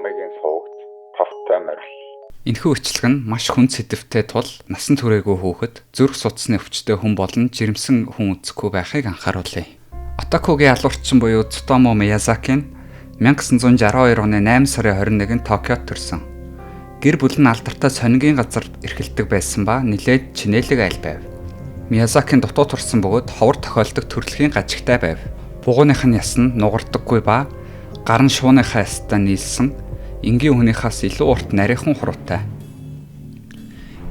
номын суугт тавтай морил. Энэхүү үйлчлэг нь маш хүнд сэдэвтэй тул насан туршаагүй хүүхэд зүрх судасны өвчтөй хүн болон жирэмсэн хүн үзэхгүй байхыг анхааруулъя. Отакугийн алуурчин буюу Цутомо Миязаки нь 1962 оны 8 сарын 21-нд Токиод төрсөн. Гэр бүл нь алдартай сонигийн газар эрхэлдэг байсан ба нэлээд чинээлэг айл байв. Миязакийн дутуу турсан бөгөөд ховор тохиолдог төрөлхийн гажигтай байв. Бугууных нь яс нь нугардаггүй ба гар нь шууныхаа ястай нийлсэн энгийн хүнийхээс илүү урт нарийнхан хуруутай.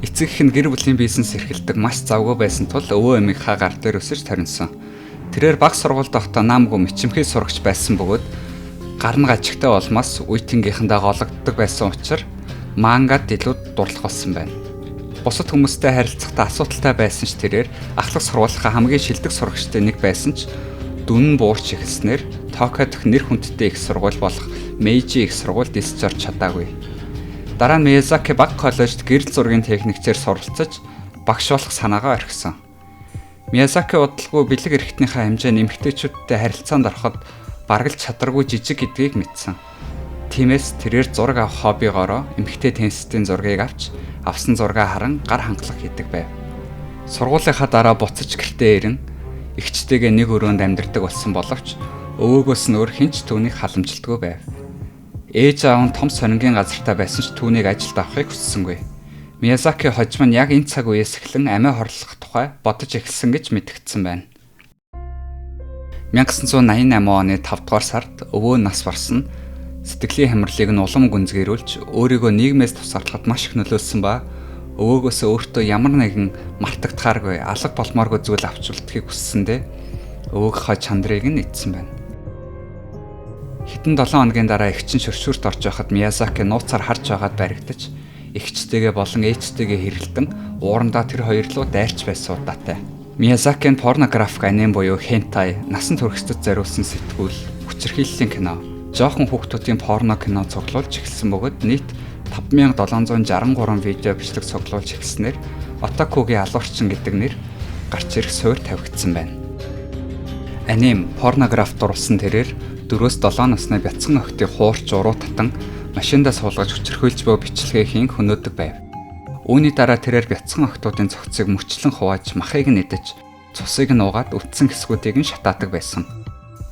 Эцэг их нь гэр бүлийн бизнес эрхэлдэг маш завгүй байсан тул өвөө эмийг гар дээр өсөж таринсан. Тэрээр баг сургуульд охдоо наамгүй мичимхий сурагч байсан бөгөөд гар нь гажигтай болмоос үеийнхэнтэйгээ гологддог байсан учраас мангад илүү дурлах болсон байна. Бусад хүмүүстэй харилцахдаа асуудалтай байсан ч тэрээр ахлах сургуулийнхаа хамгийн шилдэг сурагчтай нэг байсан ч дүн буурч эхэлснээр Токио дэх нэр хүндтэй их сургууль болох Мэйжи их сургуульд эсж орж чадаагүй. Дараа нь Миязаки баг коллежид гэрэл зургийн техникчээр суралцаж багш болох санаагаа орхисон. Миязаки удалгүй бэлэг эрхтнийхээ хэмжээ нэмэгтэйчүүдтэй харилцаанд ороход бараг л чадваргүй жижиг гэдгийг мэдсэн. Тиймээс тэрээр зураг авах хоббигоороо эмэгтэй теннистийн зургийг авч авсан зургаа харан гар хангалах хийдэг байв. Сургуулийнхаа дараа буцаж гэртээ ирэн эгчтэйгээ нэг өрөөнд амьдардаг болсон боловч өвөөгөөс нь өөр хинч түүнийг халамжилдаггүй байв. Ээж аав нь том сонигийн газартай байсан ч түүнийг ажилд авахыг хүссэнгүй. Миязаки хожим нь яг энэ цаг үеэс эхлэн амиа хорлох тухай бодож эхэлсэн гэж мэдэгдсэн байна. 1988 оны 5 дугаар сард өвөө нас барсан сэтгэлийн хямралыг нь улам гүнзгийрүүлж өөрийгөө нийгмээс тусгаарлахад маш их нөлөөлсөн ба өвөөгөөс өөртөө ямар нэгэн мартагдахааргүй алга болмооргүй зүйл авч үлдэхийг хүссэндээ өвөөгийнхөө чандрыг нь эдсэн байна. Хэдэн 7 хоногийн дараа эгч нь шөршүүрт орж байхад Миязаки нууцаар харж байгаад баригдаж эгчтэйгээ болон ээжтэйгээ хэрэлдэн уурандаа тэр хоёр руу дайрч байсан удаатай. Миязаки нь порнографик аним буюу хентай, насан туршид зориулсан сэтгүүл, хүчирхийллийн кино, жоохон хүүхдүүдийн порно кино цуглуулж эхэлсэн бөгөөд нийт 5763 видео бичлэг цуглуулж эхэлснээр Отакугийн алуурчин гэдэг нэр гарч ирэх суурь тавигдсан байна. Аним, порнограф дурлсан тэрээр 4-7 насны бяцхан охидыг хуурч уруу татан машиндаа суулгаж хүчирхийлж буй бичлэгийн хөнөөдөг байв. Үүний дараа тэрээр бяцхан охидуудын цогцыг мөчлөн хувааж махыг нь идэж цусыг нь уугаад үтсэн хэсгүүдийг нь шатаадаг байсан.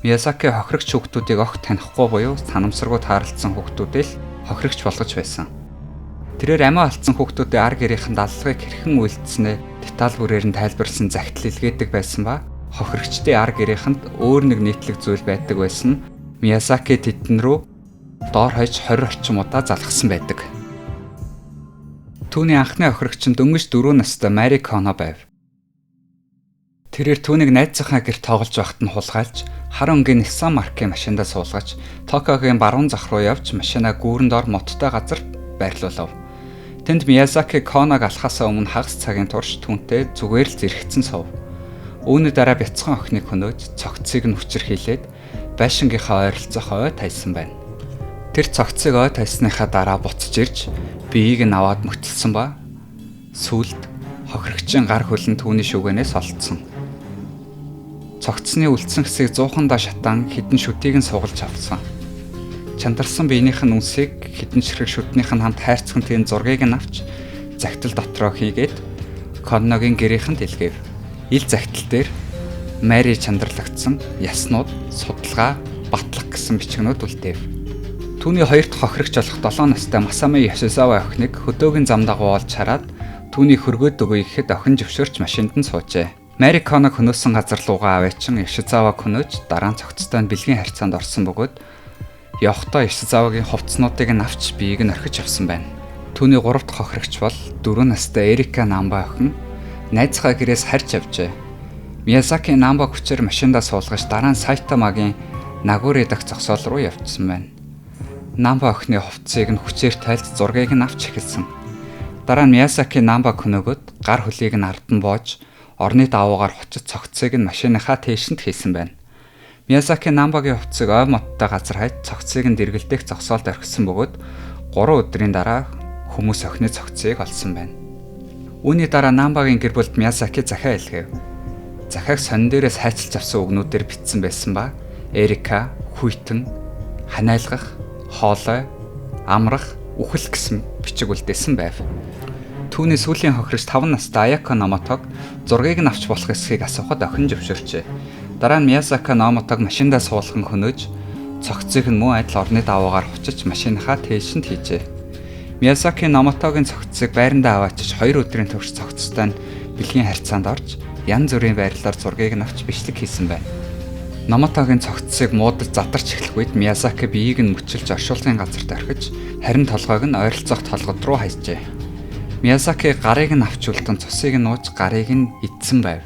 Миязаки хохирогч хүүхдүүдийг огт танихгүй буюу санамсаргүй таарлцсан хүүхдүүдээ л хохирогч болгож байсан. Тэрээр амиа алдсан хүүхдүүдийн ар гэрийнхэн даллахыг хэрхэн үйлдэлснээ деталь бүрээр нь тайлбарлсан загтал илгээдэг байсан ба хохирогчдын ар гэрийнхэнд өөр нэг нийтлэг зүйл байдаг байсан. Миязаки тэдэн рүү доор хойж 20 орчим удаа залгсан байдаг. Түүний анхны хохирогч нь дөнгөж 4 настай Мари Коно байв. Тэрээр түүнийг найзынхаа гэрт тоглож байхад нь хулгайлж хар өнгийн Nissan маркийн машиндаа суулгаж Токиогийн баруун зах руу явж машинаа гүүрэн доор моттой газар байрлуулав. Тэнд Миязаки Коног алхахаас өмнө хагас цагийн турш түүнтэй зүгээр л зэрэгцэн суув. Үүний дараа бяцхан охиныг хөнөөж цогцыг нь хүчирхийлээд байшингийнхаа ойролцоох ой тайсан байна. Тэр цогцыг ой тайсныхаа дараа буцаж ирж биеийг нь аваад мөтөлсөн ба сүүлд хохирогчийн гар хөлн түүний шүгэнээс олдсон. Цогцны үлдсэн хэсгийг зуухандаа шатаан хідэн шүтийг нь сугалж авсан. Чандарсан биенийх нь үнсийг хідэн ширхэг шүтнийх нь хамт хайрцагт тийм зургийг нь авч загтал дотроо хийгээд Конногийн гэрийнхэнд илгээв. Ил загтал дээр Мари чандарлагдсан яснууд, судалгаа, батлах гэсэн бичгнүүд үлдээв. Түүний хоёр дахь хохирогч болох 7 настай Масами Яшизава охиныг хөдөөгийн зам дагуу олж хараад түүний хөргөөд өгөө ихэд охин зөвшөөрч машинд нь суужээ. Мари Коног хөнөөсөн газар руугаа аваачин Яшизава хөнөөж дараа нь цогцтой нь бэлгийн харьцаанд орсон бөгөөд явхдаа Яшизавагийн хувцснуудыг нь авч биеийг нь орхиж авсан байна. Түүний 3 дахь хохирогч бол 4 настай Эрика Намба охин найзгаа гэрээс харж авжээ. Миязаки Намба хүчээр машиндаа суулгаж дараа нь Сайтамагийн Нагури дахь зогсоол руу явчихсан байна. Намба охины хувцсыг нь хүчээр тайлж зургийг нь авч эхэлсэн. Дараа нь Миязаки Намба хөнөөгөөд гар хөлийг нь ард нь боож орны давуугаар хочиж цогцыг нь машиныхаа тээшинд хийсэн байна. Миязаки Намбагийн хувцсыг ой моттой газар хайж цогцыг нь дэргэлдэх зогсоолд орхисон бөгөөд 3 өдрийн дараа хүмүүс охины цогцыг олсон байна. Үүний дараа Намбагийн гэр бүлд Миязаки захиа илгээв. Захиаг сонин дээрээс хайчилж авсан үгнүүдээр бичсэн байсан ба Эрика, хүйтэн, ханиалгах, хоолой, амрах, үхэл гэсэн бичиг үлдээсэн байв. Түүний сүүлийн хохирогч 5 настай Аяко Номотог зургийг нь авч болох эсхийг асуухад охин зөвшөөрчээ. Дараа нь Миязаки Номотог машиндаа суулган хөнөөж цогцыг нь мөн адил орны даваагаар хувчиж машиныхаа тээлшинд хийжээ. Миязаки Номотогийн цогцыг байрандаа аваачиж 2 өдрийн турш цогцтой нь бэлгийн харьцаанд орж янз бүрийн байрлалаар зургийг нь авч бичлэг хийсэн байна. Номотогийн цогцыг муудаж задарч эхлэх үед Миязаки биеийг нь мөчилж оршуулгын газарт орхиж харин толгойг нь ойролцоох толгод руу хайжээ. Миязаки гарыг нь авч үлдэн цусыг нь ууж гарыг нь идсэн байв.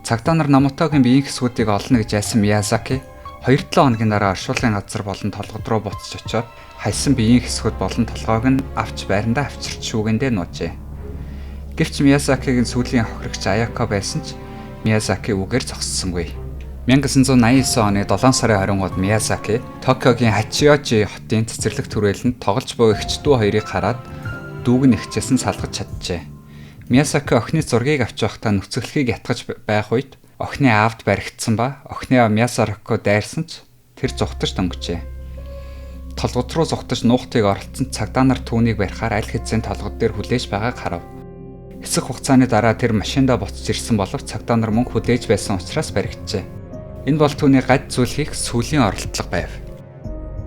Цагдаа нар Номотогийн биеийн хэсгүүдийг олно гэж айсан Миязаки 2-7 хоногийн дараа оршуулгын газар болон толгод руу буцаж очиод хайсан биеийн хэсгүүд болон толгойг нь авч байрандаа авчирч шүүгэндээ нуужээ. Гэвч Миязакигийн сүүлийн хохирогч Аяко байсан ч Миязаки үгээр зогссонгүй. 1989 оны 7 сарын 20-нд Миязаки Токиогийн Хачиожи хотын цэцэрлэг түрээлэнд тоглож буй эгч дүү хоёрыг хараад дүүг нь ихчээсэн салгаж чаджээ. Миязаки охины зургийг авч байхдаа нүцгэлхийг ятгаж байх үед охины аавд баригдсан ба охины аав Миязаки дайрсан ч тэр зүхтаж дөнгөжээ. Толгод руу зүхтаж нуухтыг оролцсон цагдаа нар түүнийг барихаар аль хэзээ толгод дээр хүлээж байгааг харав. Хэсэг хугацааны дараа тэр машиндаа буцаж ирсэн боловч цагдаа нар мөн хүлээж байсан учраас баригджээ. Энэ бол түүний гад зүйл хийх сүүлийн оролдлого байв.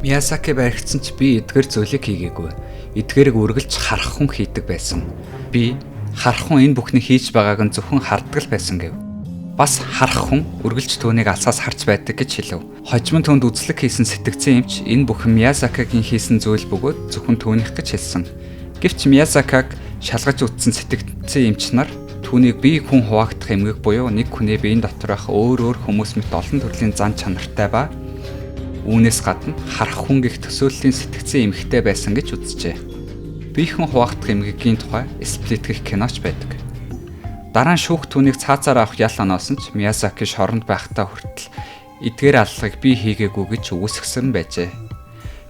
Миязаки баригдсан ч би эдгээр зүйлийг хийгээгүй. Эдгээрийг үргэлж харах хүн хийдэг байсан. Би харах хүн энэ бүхнийг хийж байгааг нь зөвхөн харддаг л байсан гэв. Бас харах хүн үргэлж түүнийг алсаас харж байдаг гэж хэлв. Хожим нь түүнд үзлэг хийсэн сэтгцэн эмч энэ бүхэн Миязакигийн хийсэн зүйл бөгөөд зөвхөн түүнийх гэж хэлсэн. Гэвч Миязакиг шалгаж үтсэн сэтгцэн эмч нар түүнийг бие хүн хуваагдах эмгэг буюу нэг хүний биеийн дотор байх өөр хүмүүс мэт олон төрлийн зан чанартай ба үүнээс гадна харах хүн гих төсөөллийн сэтгцэн эмгэгтэй байсан гэж үзжээ. Бие хүн хуваагдах эмгэгийн тухай Split гэх киноч байдаг. Дараа нь шүүх түүнийг цаазаар авах ял оноосон ч Миязаки шоронд байхдаа хүртэл эдгээр аллагыг би хийгээгүй гэж үгүйсгэсэн байжээ.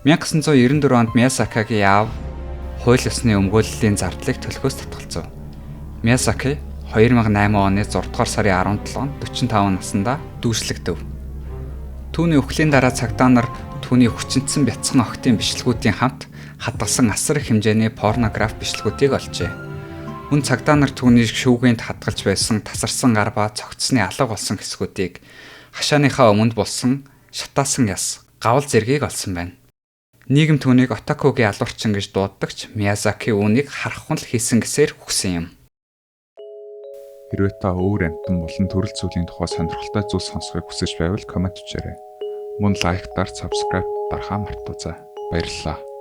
1994 онд Миязакигийн аав хууль ёсны өмгөөллийн зардлыг төлөхөөс татгалзав. Миязаки 2008 оны 6 дугаар сарын 17-нд 45 наснда дүүслэгдэв. Түүний өхлийн дараа цагдаа нар түүний хүчинтсэн бяцхан охидын бичлэгүүдийн хамт хадгалсан асар их хэмжээний порнограф бичлэгүүдийг олжээ. Мөн цагдаа нар түүний шүүгийнд хадгалж байсан тасарсан гар ба цогцсны алга болсон хэсгүүдийг хашааныхаа өмнөд болсон шатаасан яс гавал зэргийг олсон байна. Нийгэм түүнийг Отакугийн алуурчин гэж дууддагч Миязаки үүнийг харах хүн л хийсэн гэсээр хүгсэн юм. Хэрвээ та өөр амтан болон төрөл зүйлийн тухай сонирхолтой зүйл сонсохыг хүсэж байвал комент бичээрэй. Мөн лайктаар subscribe дарахаа мартаоцай. Баярлалаа.